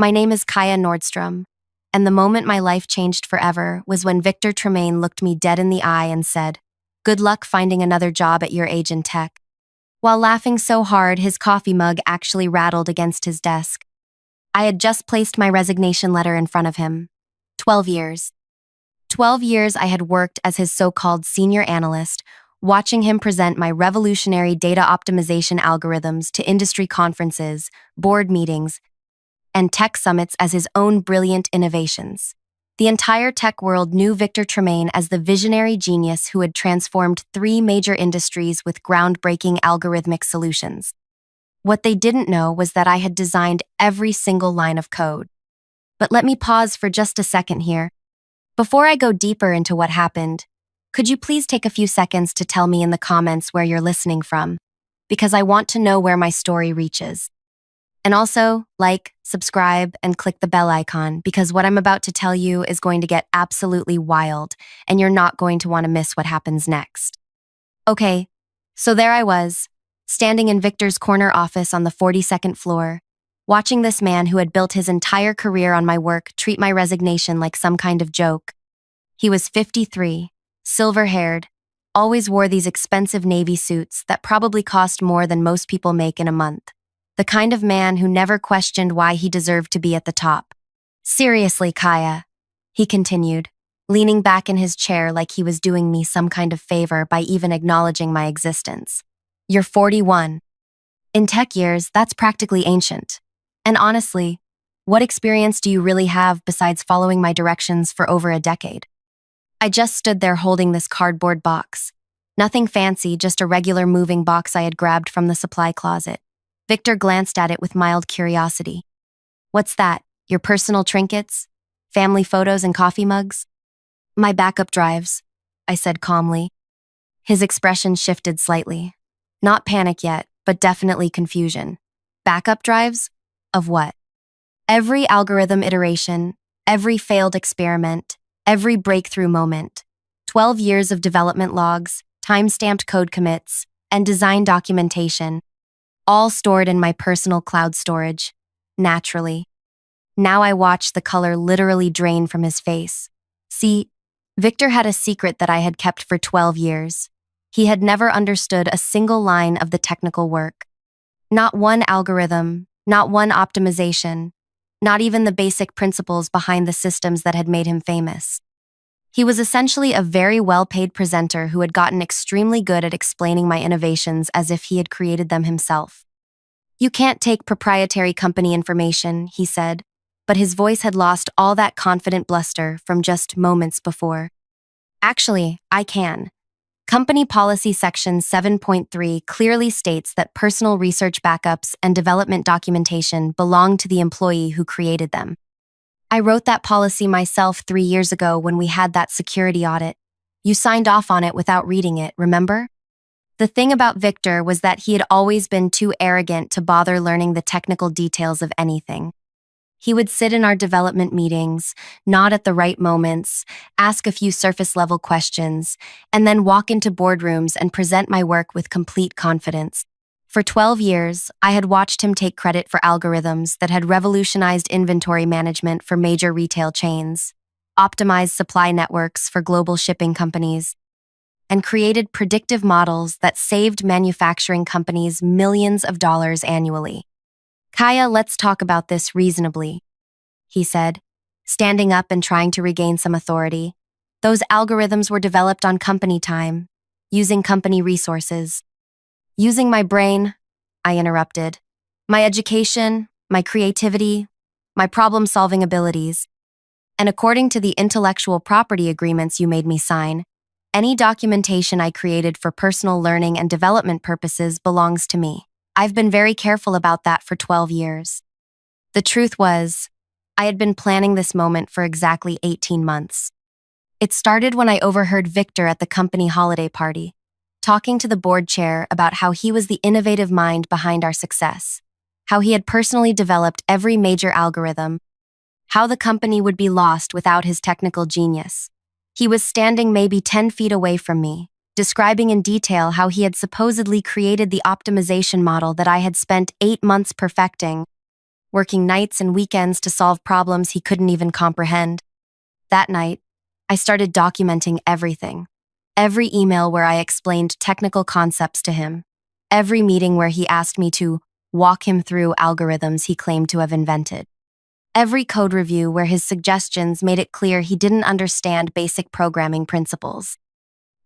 My name is Kaia Nordstrom, and the moment my life changed forever was when Victor Tremaine looked me dead in the eye and said, "Good luck finding another job at your age in tech." While laughing so hard, his coffee mug actually rattled against his desk. I had just placed my resignation letter in front of him. 12 years. 12 years I had worked as his so-called senior analyst, watching him present my revolutionary data optimization algorithms to industry conferences, board meetings, and tech summits as his own brilliant innovations. The entire tech world knew Victor Tremaine as the visionary genius who had transformed 3 major industries with groundbreaking algorithmic solutions. What they didn't know was that I had designed every single line of code. But let me pause for just a second here. Before I go deeper into what happened, could you please take a few seconds to tell me in the comments where you're listening from? Because I want to know where my story reaches. And also, like, subscribe, and click the bell icon because what I'm about to tell you is going to get absolutely wild, and you're not going to want to miss what happens next. Okay, so there I was, standing in Victor's corner office on the 42nd floor, watching this man who had built his entire career on my work treat my resignation like some kind of joke. He was 53, silver-haired, always wore these expensive navy suits that probably cost more than most people make in a month. The kind of man who never questioned why he deserved to be at the top. "Seriously, Kaia," he continued, leaning back in his chair like he was doing me some kind of favor by even acknowledging my existence. "You're 41. In tech years, that's practically ancient. And honestly, what experience do you really have besides following my directions for over a decade?" I just stood there holding this cardboard box. Nothing fancy, just a regular moving box I had grabbed from the supply closet. Victor glanced at it with mild curiosity. "What's that? Your personal trinkets? Family photos and coffee mugs?" "My backup drives," I said calmly. His expression shifted slightly. Not panic yet, but definitely confusion. "Backup drives? Of what?" "Every algorithm iteration, every failed experiment, every breakthrough moment. 12 years of development logs, time-stamped code commits, and design documentation. All stored in my personal cloud storage, naturally." Now I watched the color literally drain from his face. See, Victor had a secret that I had kept for 12 years. He had never understood a single line of the technical work. Not one algorithm, not one optimization, not even the basic principles behind the systems that had made him famous. He was essentially a very well-paid presenter who had gotten extremely good at explaining my innovations as if he had created them himself. "You can't take proprietary company information," he said, but his voice had lost all that confident bluster from just moments before. "Actually, I can. Company Policy Section 7.3 clearly states that personal research backups and development documentation belong to the employee who created them. I wrote that policy myself 3 years ago when we had that security audit. You signed off on it without reading it, remember?" The thing about Victor was that he had always been too arrogant to bother learning the technical details of anything. He would sit in our development meetings, nod at the right moments, ask a few surface-level questions, and then walk into boardrooms and present my work with complete confidence. For 12 years, I had watched him take credit for algorithms that had revolutionized inventory management for major retail chains, optimized supply networks for global shipping companies, and created predictive models that saved manufacturing companies millions of dollars annually. "Kaia, let's talk about this reasonably," he said, standing up and trying to regain some authority. "Those algorithms were developed on company time, using company resources." "Using my brain," I interrupted. "My education, my creativity, my problem-solving abilities. And according to the intellectual property agreements you made me sign, any documentation I created for personal learning and development purposes belongs to me. I've been very careful about that for 12 years. The truth was, I had been planning this moment for exactly 18 months. It started when I overheard Victor at the company holiday party, talking to the board chair about how he was the innovative mind behind our success, how he had personally developed every major algorithm, how the company would be lost without his technical genius. He was standing maybe 10 feet away from me, describing in detail how he had supposedly created the optimization model that I had spent 8 months perfecting. working nights and weekends to solve problems he couldn't even comprehend. That night, I started documenting everything. Every email where I explained technical concepts to him. Every meeting where he asked me to walk him through algorithms he claimed to have invented. Every code review where his suggestions made it clear he didn't understand basic programming principles.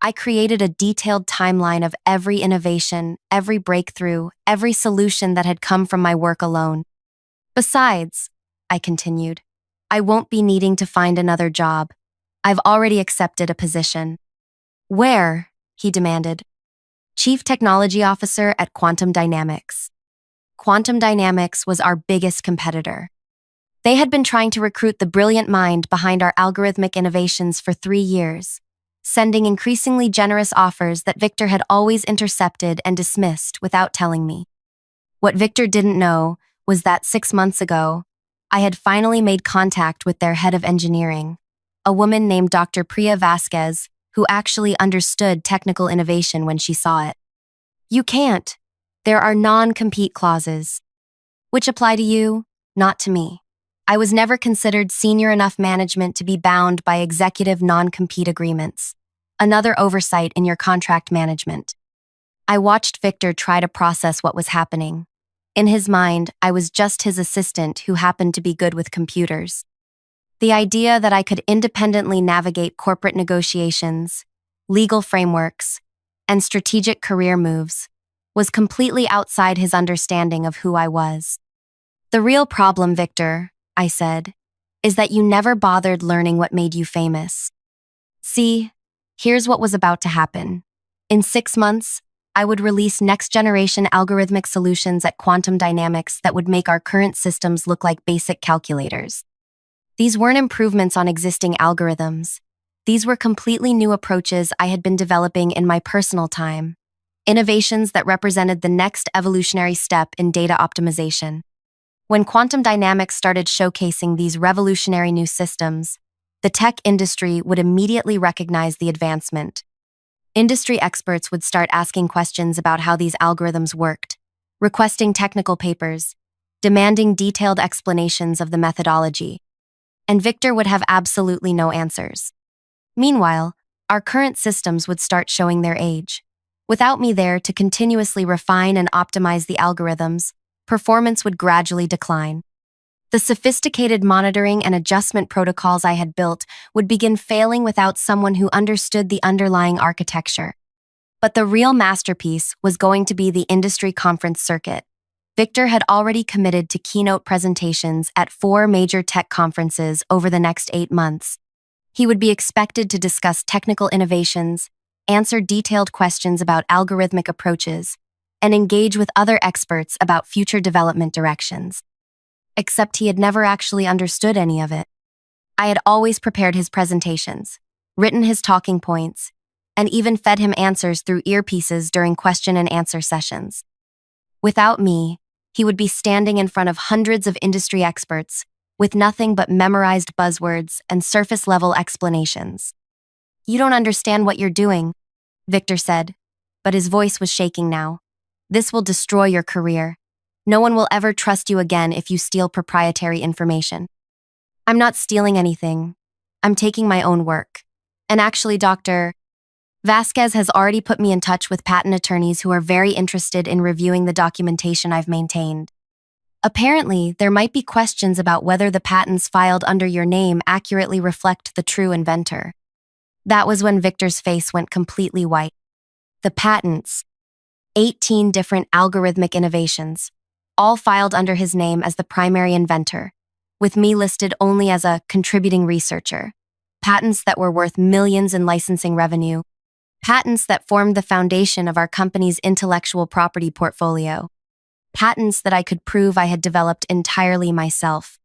I created a detailed timeline of every innovation, every breakthrough, every solution that had come from my work alone. Besides, I continued, I won't be needing to find another job. I've already accepted a position. Where? He demanded. Chief Technology Officer at Quantum Dynamics. Quantum Dynamics was our biggest competitor. They had been trying to recruit the brilliant mind behind our algorithmic innovations for 3 years, sending increasingly generous offers that Victor had always intercepted and dismissed without telling me. What Victor didn't know was that 6 months ago, I had finally made contact with their head of engineering, a woman named Dr. Priya Vasquez, who actually understood technical innovation when she saw it. You can't. There are non-compete clauses, which apply to you, not to me. I was never considered senior enough management to be bound by executive non-compete agreements, another oversight in your contract management. I watched Victor try to process what was happening. In his mind, I was just his assistant who happened to be good with computers. The idea that I could independently navigate corporate negotiations, legal frameworks, and strategic career moves was completely outside his understanding of who I was. The real problem, Victor, I said, is that you never bothered learning what made you famous. See, here's what was about to happen. In 6 months, I would release next-generation algorithmic solutions at Quantum Dynamics that would make our current systems look like basic calculators. These weren't improvements on existing algorithms. These were completely new approaches I had been developing in my personal time, innovations that represented the next evolutionary step in data optimization. When Quantum Dynamics started showcasing these revolutionary new systems, the tech industry would immediately recognize the advancement. Industry experts would start asking questions about how these algorithms worked, requesting technical papers, demanding detailed explanations of the methodology, and Victor would have absolutely no answers. Meanwhile, our current systems would start showing their age. Without me there to continuously refine and optimize the algorithms, performance would gradually decline. The sophisticated monitoring and adjustment protocols I had built would begin failing without someone who understood the underlying architecture. But the real masterpiece was going to be the industry conference circuit. Victor had already committed to keynote presentations at 4 major tech conferences over the next 8 months. He would be expected to discuss technical innovations, answer detailed questions about algorithmic approaches, and engage with other experts about future development directions. Except he had never actually understood any of it. I had always prepared his presentations, written his talking points, and even fed him answers through earpieces during question and answer sessions. Without me, he would be standing in front of hundreds of industry experts with nothing but memorized buzzwords and surface-level explanations. You don't understand what you're doing, Victor said, but his voice was shaking now. This will destroy your career. No one will ever trust you again if you steal proprietary information. I'm not stealing anything. I'm taking my own work. And actually, Dr. Vasquez has already put me in touch with patent attorneys who are very interested in reviewing the documentation I've maintained. Apparently, there might be questions about whether the patents filed under your name accurately reflect the true inventor. That was when Victor's face went completely white. The patents, 18 different algorithmic innovations, all filed under his name as the primary inventor, with me listed only as a contributing researcher. Patents that were worth millions in licensing revenue. Patents that formed the foundation of our company's intellectual property portfolio. Patents that I could prove I had developed entirely myself.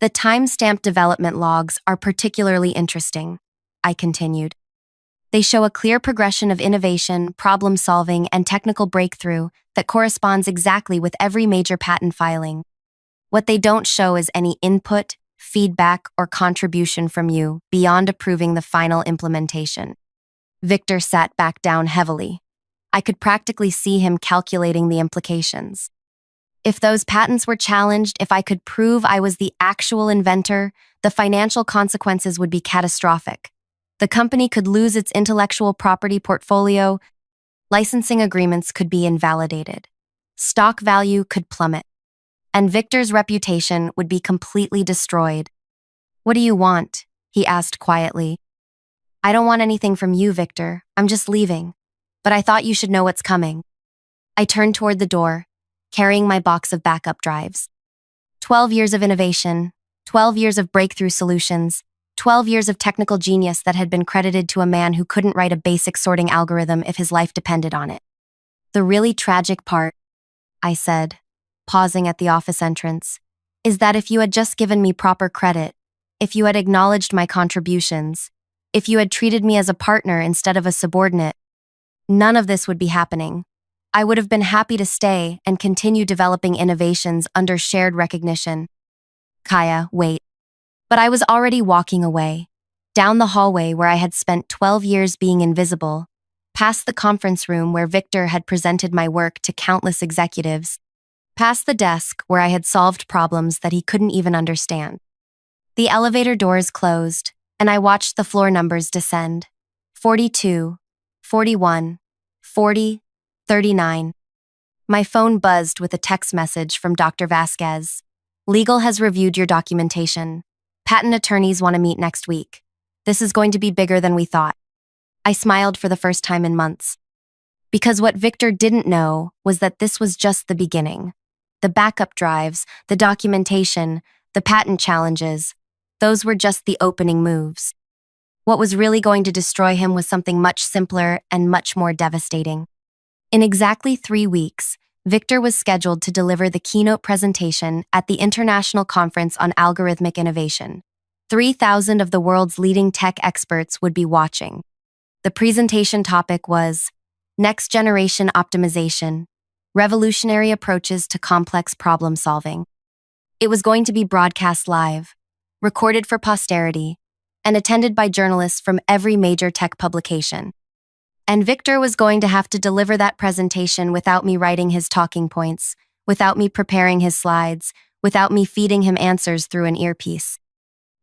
The time-stamped development logs are particularly interesting, I continued. They show a clear progression of innovation, problem-solving, and technical breakthrough that corresponds exactly with every major patent filing. What they don't show is any input, feedback, or contribution from you beyond approving the final implementation. Victor sat back down heavily. I could practically see him calculating the implications. If those patents were challenged, if I could prove I was the actual inventor, the financial consequences would be catastrophic. The company could lose its intellectual property portfolio, licensing agreements could be invalidated, stock value could plummet, and Victor's reputation would be completely destroyed. "What do you want?" he asked quietly. "I don't want anything from you, Victor. I'm just leaving. But I thought you should know what's coming." I turned toward the door, carrying my box of backup drives. 12 years of innovation, 12 years of breakthrough solutions, 12 years of technical genius that had been credited to a man who couldn't write a basic sorting algorithm if his life depended on it. "The really tragic part," I said, pausing at the office entrance, "is that if you had just given me proper credit, if you had acknowledged my contributions, if you had treated me as a partner instead of a subordinate, none of this would be happening. I would have been happy to stay and continue developing innovations under shared recognition." "Kaia, wait." But I was already walking away, down the hallway where I had spent 12 years being invisible, past the conference room where Victor had presented my work to countless executives, past the desk where I had solved problems that he couldn't even understand. The elevator doors closed, and I watched the floor numbers descend. 42, 41, 40, 39. My phone buzzed with a text message from Dr. Vasquez. "Legal has reviewed your documentation. Patent attorneys want to meet next week. This is going to be bigger than we thought." I smiled for the first time in months. Because what Victor didn't know was that this was just the beginning. The backup drives, the documentation, the patent challenges, those were just the opening moves. What was really going to destroy him was something much simpler and much more devastating. In exactly 3 weeks, Victor was scheduled to deliver the keynote presentation at the International Conference on Algorithmic Innovation. 3,000 of the world's leading tech experts would be watching. The presentation topic was Next Generation Optimization, Revolutionary Approaches to Complex Problem Solving. It was going to be broadcast live, recorded for posterity, and attended by journalists from every major tech publication. And Victor was going to have to deliver that presentation without me writing his talking points, without me preparing his slides, without me feeding him answers through an earpiece.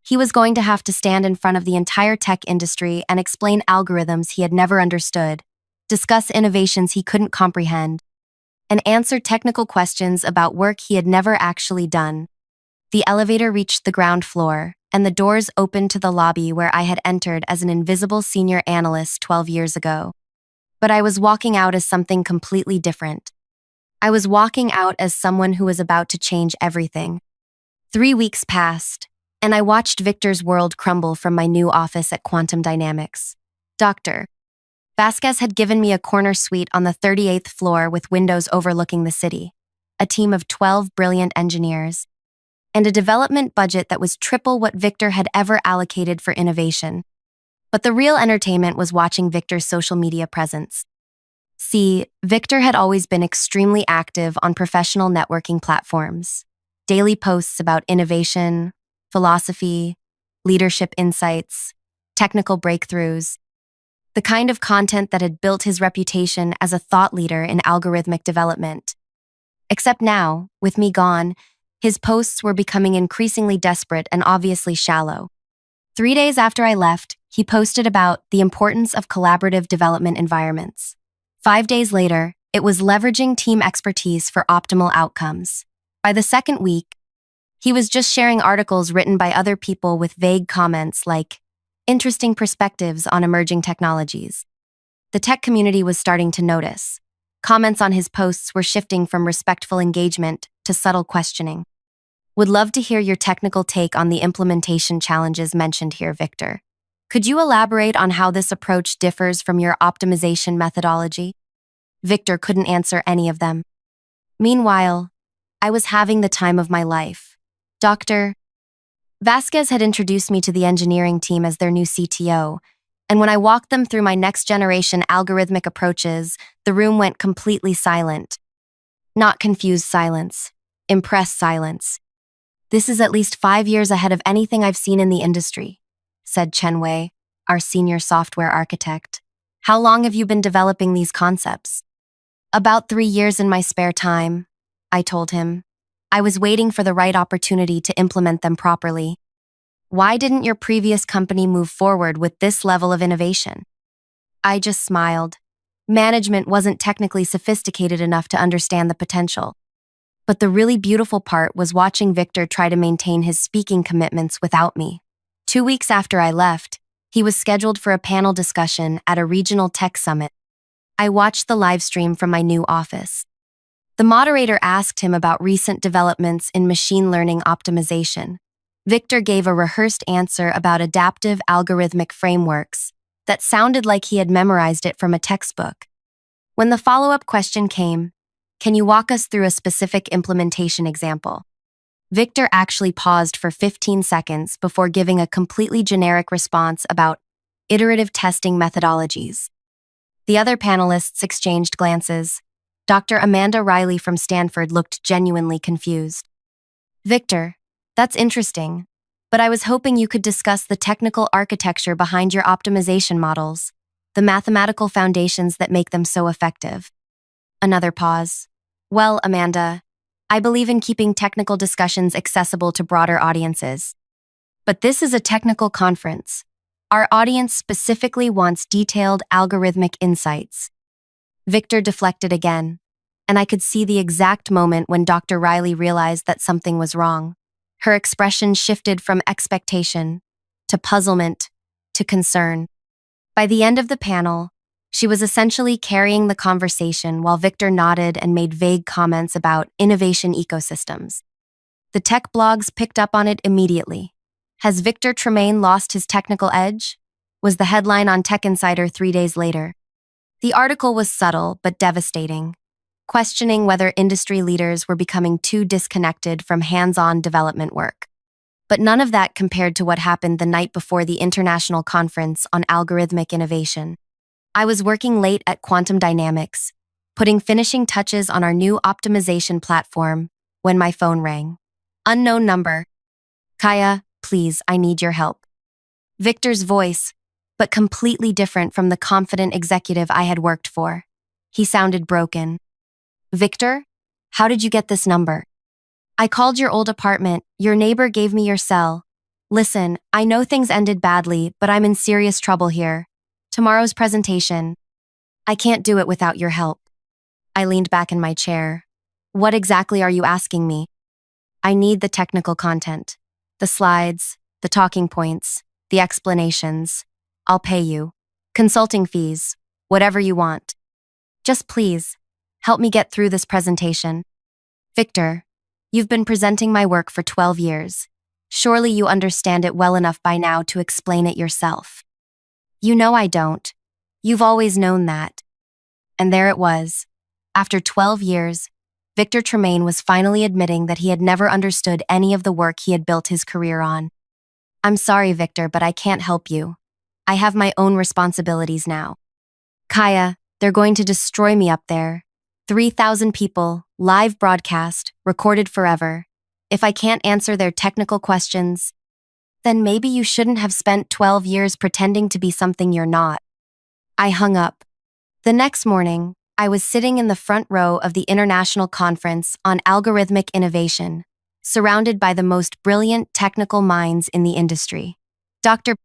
He was going to have to stand in front of the entire tech industry and explain algorithms he had never understood, discuss innovations he couldn't comprehend, and answer technical questions about work he had never actually done. The elevator reached the ground floor, and the doors opened to the lobby where I had entered as an invisible senior analyst 12 years ago. But I was walking out as something completely different. I was walking out as someone who was about to change everything. 3 weeks passed, and I watched Victor's world crumble from my new office at Quantum Dynamics. Dr. Vasquez had given me a corner suite on the 38th floor with windows overlooking the city, a team of 12 brilliant engineers, and a development budget that was triple what Victor had ever allocated for innovation. But the real entertainment was watching Victor's social media presence. See, Victor had always been extremely active on professional networking platforms. Daily posts about innovation, philosophy, leadership insights, technical breakthroughs, the kind of content that had built his reputation as a thought leader in algorithmic development. Except now, with me gone, his posts were becoming increasingly desperate and obviously shallow. 3 days after I left, he posted about the importance of collaborative development environments. 5 days later, it was leveraging team expertise for optimal outcomes. By the second week, he was just sharing articles written by other people with vague comments like, "Interesting perspectives on emerging technologies." The tech community was starting to notice. Comments on his posts were shifting from respectful engagement to subtle questioning. Would love to hear your technical take on the implementation challenges mentioned here, Victor. Could you elaborate on how this approach differs from your optimization methodology? Victor couldn't answer any of them. Meanwhile, I was having the time of my life. Dr. Vasquez had introduced me to the engineering team as their new CTO, and when I walked them through my next-generation algorithmic approaches, the room went completely silent. Not confused silence, impressed silence. "This is at least 5 years ahead of anything I've seen in the industry," said Chen Wei, our senior software architect. "How long have you been developing these concepts?" "About 3 years in my spare time. I told him. I was waiting for the right opportunity to implement them properly. Why didn't your previous company move forward with this level of innovation? I just smiled. Management wasn't technically sophisticated enough to understand the potential. But the really beautiful part was watching Victor try to maintain his speaking commitments without me. 2 weeks after I left, he was scheduled for a panel discussion at a regional tech summit. I watched the live stream from my new office. The moderator asked him about recent developments in machine learning optimization. Victor gave a rehearsed answer about adaptive algorithmic frameworks that sounded like he had memorized it from a textbook. When the follow-up question came, "Can you walk us through a specific implementation example?" Victor actually paused for 15 seconds before giving a completely generic response about iterative testing methodologies. The other panelists exchanged glances. Dr. Amanda Riley from Stanford looked genuinely confused. "Victor, that's interesting, but I was hoping you could discuss the technical architecture behind your optimization models, the mathematical foundations that make them so effective." Another pause. "Well, Amanda, I believe in keeping technical discussions accessible to broader audiences. But this is a technical conference. Our audience specifically wants detailed algorithmic insights." Victor deflected again, and I could see the exact moment when Dr. Riley realized that something was wrong. Her expression shifted from expectation to puzzlement to concern. By the end of the panel, she was essentially carrying the conversation while Victor nodded and made vague comments about innovation ecosystems. The tech blogs picked up on it immediately. "Has Victor Tremaine lost his technical edge?" was the headline on Tech Insider 3 days later. The article was subtle but devastating, questioning whether industry leaders were becoming too disconnected from hands-on development work. But none of that compared to what happened the night before the International Conference on Algorithmic Innovation. I was working late at Quantum Dynamics, putting finishing touches on our new optimization platform, when my phone rang. Unknown number. "Kaia, please, I need your help." Victor's voice, but completely different from the confident executive I had worked for. He sounded broken. "Victor, how did you get this number?" "I called your old apartment. Your neighbor gave me your cell. Listen, I know things ended badly, but I'm in serious trouble here. Tomorrow's presentation. I can't do it without your help." I leaned back in my chair. "What exactly are you asking me?" "I need the technical content. The slides, the talking points, the explanations. I'll pay you. Consulting fees, whatever you want. Just please, help me get through this presentation." "Victor, you've been presenting my work for 12 years. Surely you understand it well enough by now to explain it yourself." "You know I don't. You've always known that." And there it was. After 12 years, Victor Tremaine was finally admitting that he had never understood any of the work he had built his career on. "I'm sorry, Victor, but I can't help you. I have my own responsibilities now." "Kaia, they're going to destroy me up there. 3,000 people, live broadcast, recorded forever. If I can't answer their technical questions, then maybe you shouldn't have spent 12 years pretending to be something you're not." I hung up. The next morning, I was sitting in the front row of the International Conference on Algorithmic Innovation, surrounded by the most brilliant technical minds in the industry. Dr.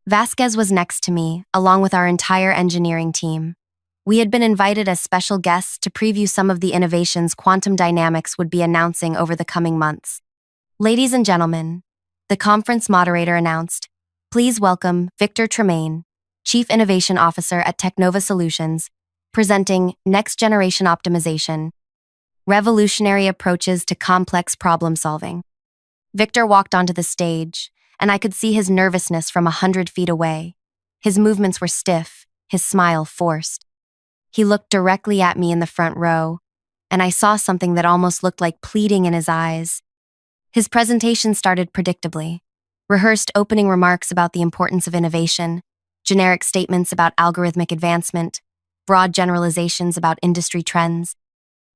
Vasquez was next to me, along with our entire engineering team. We had been invited as special guests to preview some of the innovations Quantum Dynamics would be announcing over the coming months. "Ladies and gentlemen," the conference moderator announced, "please welcome Victor Tremaine, Chief Innovation Officer at Technova Solutions, presenting Next Generation Optimization, Revolutionary Approaches to Complex Problem Solving." Victor walked onto the stage, and I could see his nervousness from 100 feet away. His movements were stiff, his smile forced. He looked directly at me in the front row, and I saw something that almost looked like pleading in his eyes. His presentation started predictably. Rehearsed opening remarks about the importance of innovation, generic statements about algorithmic advancement, broad generalizations about industry trends.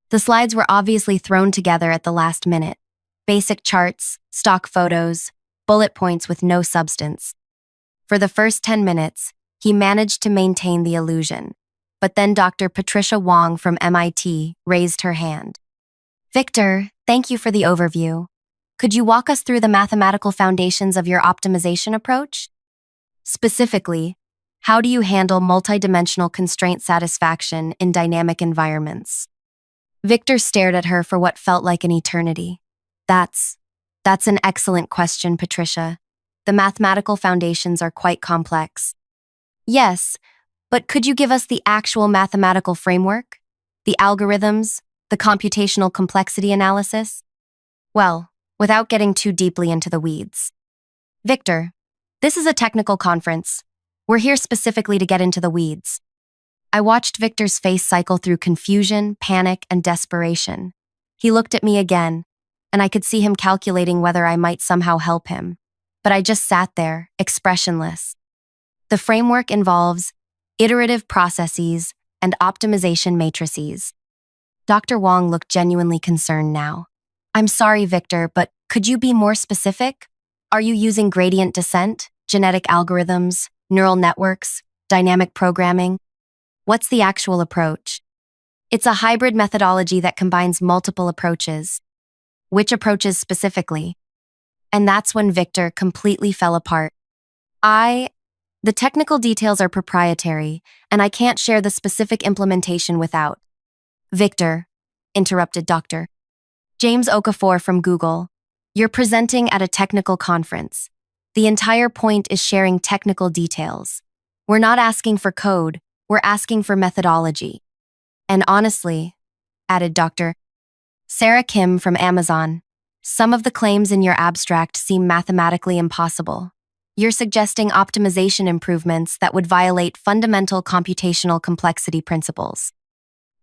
The slides were obviously thrown together at the last minute. Basic charts, stock photos, bullet points with no substance. For the first 10 minutes, he managed to maintain the illusion. But then Dr. Patricia Wong from MIT raised her hand. Victor, thank you for the overview. Could you walk us through the mathematical foundations of your optimization approach? Specifically, how do you handle multidimensional constraint satisfaction in dynamic environments? Victor stared at her for what felt like an eternity. That's an excellent question, Patricia. The mathematical foundations are quite complex. Yes, but could you give us the actual mathematical framework? The algorithms? The computational complexity analysis? Well, without getting too deeply into the weeds. Victor, this is a technical conference. We're here specifically to get into the weeds. I watched Victor's face cycle through confusion, panic, and desperation. He looked at me again, and I could see him calculating whether I might somehow help him. But I just sat there, expressionless. The framework involves iterative processes and optimization matrices. Dr. Wong looked genuinely concerned now. I'm sorry, Victor, but could you be more specific? Are you using gradient descent, genetic algorithms, neural networks, dynamic programming? What's the actual approach? It's a hybrid methodology that combines multiple approaches. Which approaches specifically? And that's when Victor completely fell apart. The technical details are proprietary, and I can't share the specific implementation without. Victor, interrupted Dr. James Okafor from Google. You're presenting at a technical conference. The entire point is sharing technical details. We're not asking for code, we're asking for methodology. And honestly, added Dr. Sarah Kim from Amazon, some of the claims in your abstract seem mathematically impossible. You're suggesting optimization improvements that would violate fundamental computational complexity principles.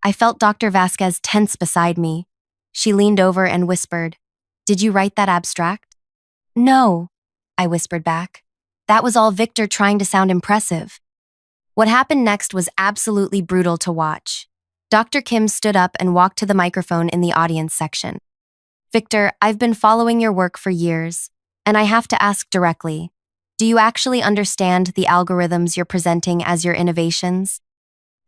I felt Dr. Vasquez tense beside me. She leaned over and whispered, "Did you write that abstract?" "No," I whispered back. That was all Victor trying to sound impressive. What happened next was absolutely brutal to watch. Dr. Kim stood up and walked to the microphone in the audience section. "Victor, I've been following your work for years, and I have to ask directly, do you actually understand the algorithms you're presenting as your innovations?"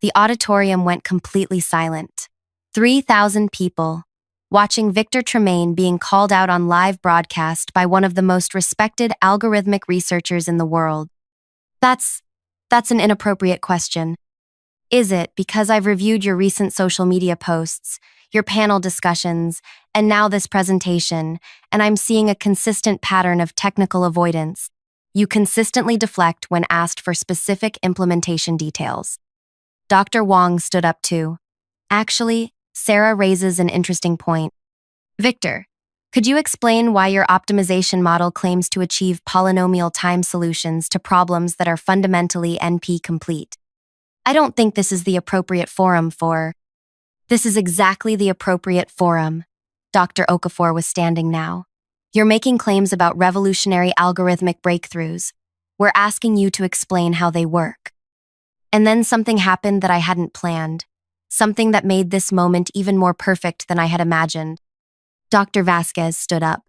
The auditorium went completely silent. 3,000 people, watching Victor Tremaine being called out on live broadcast by one of the most respected algorithmic researchers in the world. That's an inappropriate question. Is it because I've reviewed your recent social media posts, your panel discussions, and now this presentation, and I'm seeing a consistent pattern of technical avoidance? You consistently deflect when asked for specific implementation details. Dr. Wong stood up too. Actually, Sarah raises an interesting point. Victor, could you explain why your optimization model claims to achieve polynomial time solutions to problems that are fundamentally NP-complete? I don't think this is the appropriate forum for... This is exactly the appropriate forum. Dr. Okafor was standing now. You're making claims about revolutionary algorithmic breakthroughs. We're asking you to explain how they work. And then something happened that I hadn't planned. Something that made this moment even more perfect than I had imagined. Dr. Vasquez stood up.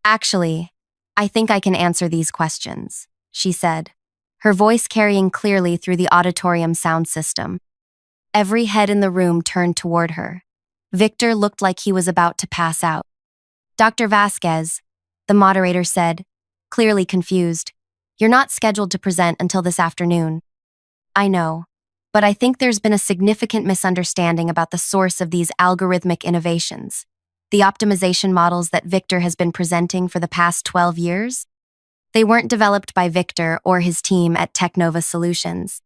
Actually, I think I can answer these questions, she said, her voice carrying clearly through the auditorium sound system. Every head in the room turned toward her. Victor looked like he was about to pass out. Dr. Vasquez, the moderator said, clearly confused, you're not scheduled to present until this afternoon. I know, but I think there's been a significant misunderstanding about the source of these algorithmic innovations. The optimization models that Victor has been presenting for the past 12 years? They weren't developed by Victor or his team at Technova Solutions.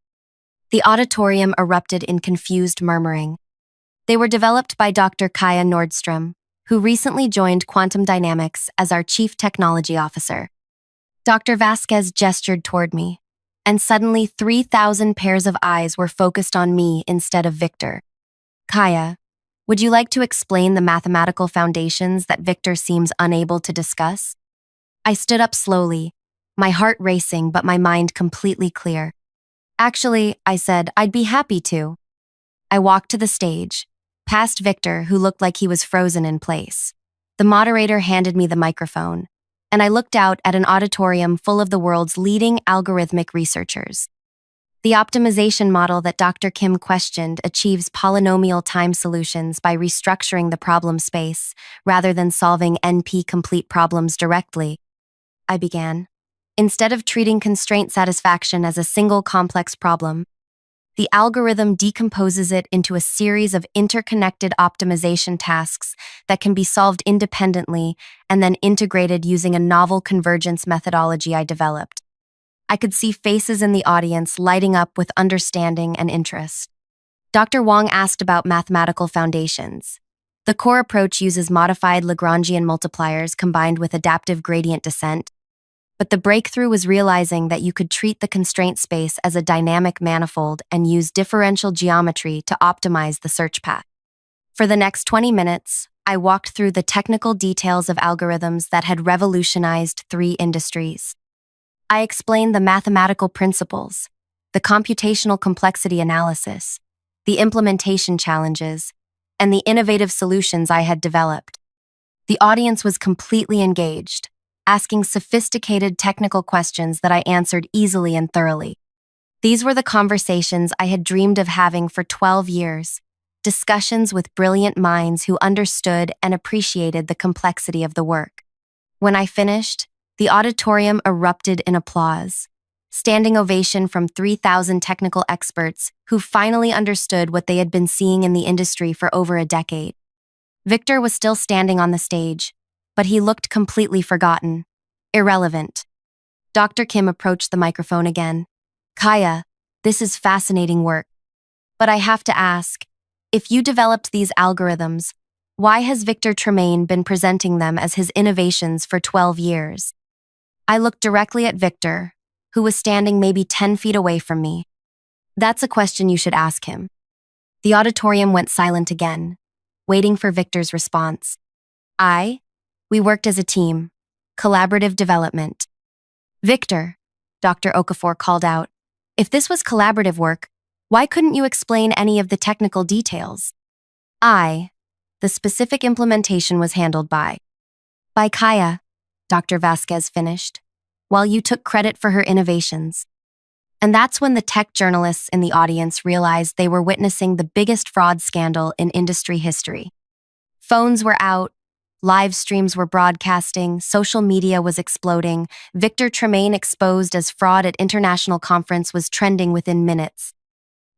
The auditorium erupted in confused murmuring. They were developed by Dr. Kaia Nordstrom, who recently joined Quantum Dynamics as our Chief Technology Officer. Dr. Vasquez gestured toward me, and suddenly 3,000 pairs of eyes were focused on me instead of Victor. Kaia, would you like to explain the mathematical foundations that Victor seems unable to discuss? I stood up slowly, my heart racing but my mind completely clear. Actually, I said, I'd be happy to. I walked to the stage, past Victor, who looked like he was frozen in place. The moderator handed me the microphone, and I looked out at an auditorium full of the world's leading algorithmic researchers. The optimization model that Dr. Kim questioned achieves polynomial time solutions by restructuring the problem space rather than solving NP-complete problems directly, I began. Instead of treating constraint satisfaction as a single complex problem, the algorithm decomposes it into a series of interconnected optimization tasks that can be solved independently and then integrated using a novel convergence methodology I developed. I could see faces in the audience lighting up with understanding and interest. Dr. Wong asked about mathematical foundations. The core approach uses modified Lagrangian multipliers combined with adaptive gradient descent, but the breakthrough was realizing that you could treat the constraint space as a dynamic manifold and use differential geometry to optimize the search path. For the next 20 minutes, I walked through the technical details of algorithms that had revolutionized 3 industries. I explained the mathematical principles, the computational complexity analysis, the implementation challenges, and the innovative solutions I had developed. The audience was completely engaged, asking sophisticated technical questions that I answered easily and thoroughly. These were the conversations I had dreamed of having for 12 years, discussions with brilliant minds who understood and appreciated the complexity of the work. When I finished, the auditorium erupted in applause. Standing ovation from 3,000 technical experts who finally understood what they had been seeing in the industry for over a decade. Victor was still standing on the stage, but he looked completely forgotten, irrelevant. Dr. Kim approached the microphone again. Kaia, this is fascinating work. But I have to ask, if you developed these algorithms, why has Victor Tremaine been presenting them as his innovations for 12 years? I looked directly at Victor, who was standing maybe 10 feet away from me. That's a question you should ask him. The auditorium went silent again, waiting for Victor's response. We worked as a team. Collaborative development. Victor, Dr. Okafor called out, if this was collaborative work, why couldn't you explain any of the technical details? The specific implementation was handled by Kaia, Dr. Vasquez finished, while you took credit for her innovations. And that's when the tech journalists in the audience realized they were witnessing the biggest fraud scandal in industry history. Phones were out, live streams were broadcasting, social media was exploding, Victor Tremaine exposed as fraud at international conference was trending within minutes.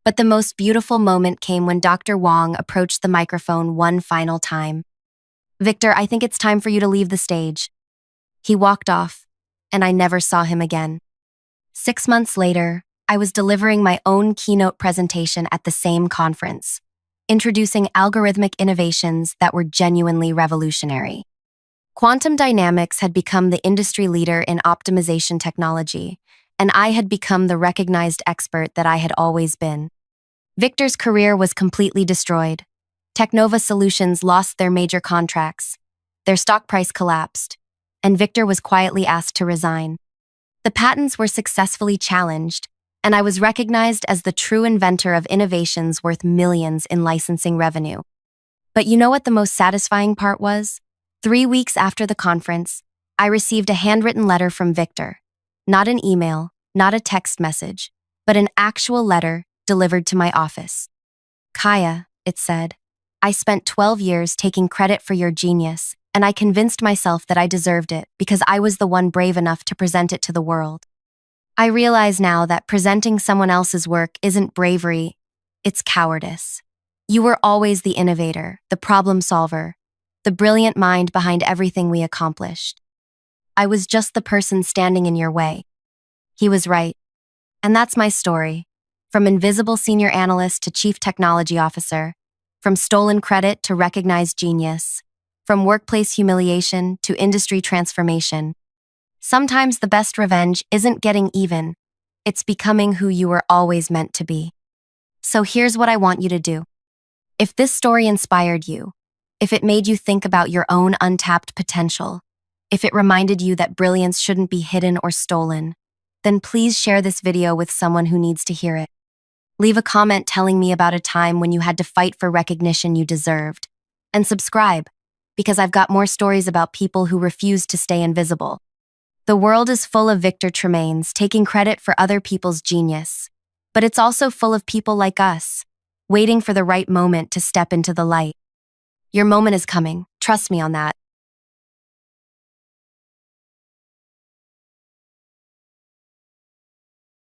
But the most beautiful moment came when Dr. Wong approached the microphone one final time. Victor, I think it's time for you to leave the stage. He walked off, and I never saw him again. 6 months later, I was delivering my own keynote presentation at the same conference, introducing algorithmic innovations that were genuinely revolutionary. Quantum dynamics had become the industry leader in optimization technology, and I had become the recognized expert that I had always been. Victor's career was completely destroyed. Technova Solutions lost their major contracts. Their stock price collapsed, and Victor was quietly asked to resign. The patents were successfully challenged, and I was recognized as the true inventor of innovations worth millions in licensing revenue. But you know what the most satisfying part was? 3 weeks after the conference, I received a handwritten letter from Victor. Not an email, not a text message, but an actual letter delivered to my office. Kaia, it said, I spent 12 years taking credit for your genius, and I convinced myself that I deserved it because I was the one brave enough to present it to the world. I realize now that presenting someone else's work isn't bravery, it's cowardice. You were always the innovator, the problem solver, the brilliant mind behind everything we accomplished. I was just the person standing in your way. He was right. And that's my story. From invisible senior analyst to chief technology officer, from stolen credit to recognized genius, from workplace humiliation to industry transformation. Sometimes the best revenge isn't getting even, it's becoming who you were always meant to be. So here's what I want you to do. If this story inspired you, if it made you think about your own untapped potential, if it reminded you that brilliance shouldn't be hidden or stolen, then please share this video with someone who needs to hear it. Leave a comment telling me about a time when you had to fight for recognition you deserved. And subscribe, because I've got more stories about people who refused to stay invisible. The world is full of Victor Tremaines taking credit for other people's genius. but it's also full of people like us, waiting for the right moment to step into the light. Your moment is coming, trust me on that.